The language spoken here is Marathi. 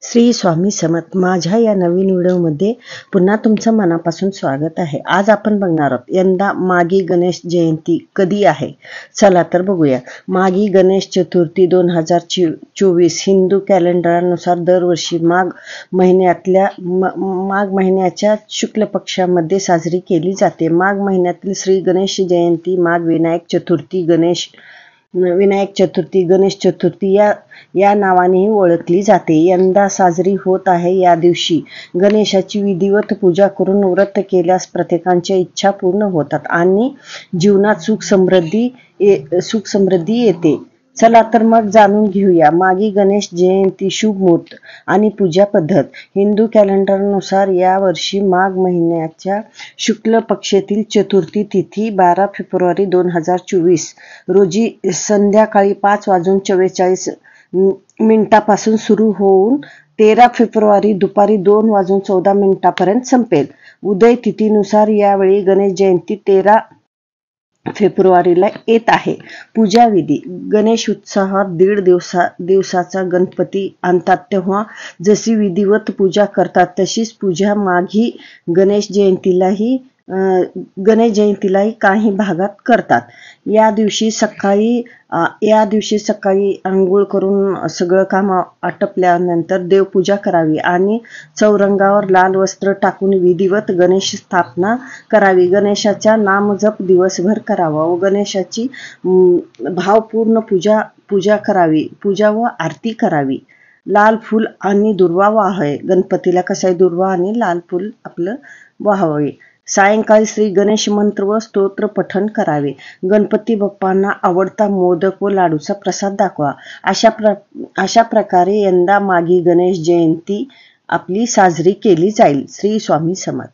श्री स्वामी समर्थ. माझ्या या नवीन व्हिडिओमध्ये पुन्हा तुमचं मनापासून स्वागत आहे. आज आपण बघणार आहोत यंदा माघी गणेश जयंती कधी आहे. चला तर बघूया. माघी गणेश चतुर्थी 2024 हिंदू कॅलेंडरनुसार दरवर्षी माघ महिन्याच्या शुक्ल पक्षामध्ये साजरी केली जाते. माघ महिन्यातील श्री गणेश जयंती माघ विनायक चतुर्थी गणेश चतुर्थी या नावानेही ओळखली जाते. यंदा साजरी होत आहे. या दिवशी गणेशाची विधिवत पूजा करून व्रत केल्यास प्रत्येकांच्या इच्छा पूर्ण होतात आणि जीवनात सुख समृद्धी येते. चला तर मग जाणून घेऊया माघी गणेश जयंती शुभ मुहूर्त आणि पूजा पद्धत. हिंदू कॅलेंडरनुसार या वर्षी माघ महिन्याच्या शुक्ल पक्षातील चतुर्थी तिथी 12 फेब्रुवारी 2024 रोजी संध्याकाळी 5:44 पासून सुरू होऊन 13 फेब्रुवारी दुपारी 2:14 पर्यंत संपेल. उदय तिथीनुसार यावेळी गणेश जयंती 13 फेब्रुवारीला येत आहे. पूजा विधी. गणेश उत्सवात 1.5 दिवसाचा गणपती आणतात तेव्हा जशी विधिवत पूजा करतात तशीच पूजा माघी गणेश जयंतीलाही काही भागात करतात. या दिवशी सकाळी आंघोळ करून सगळं काम आटपल्यानंतर देवपूजा करावी आणि चौरंगावर लाल वस्त्र टाकून विधिवत गणेश स्थापना करावी. गणेशाचा नामजप दिवसभर करावा व गणेशाची भावपूर्ण पूजा करावी. पूजा व आरती करावी. लाल फूल आणि दुर्वा वाहावे. गणपतीला कसं आहे, दुर्वा आणि लाल फूल आपलं वाहावे. सायंकाळी श्री गणेश मंत्र व स्तोत्र पठण करावे. गणपती बाप्पांना आवडता मोदक व लाडूचा प्रसाद दाखवा. अशा प्रकारे यंदा माघी गणेश जयंती आपली साजरी केली जाईल. श्री स्वामी समर्थ.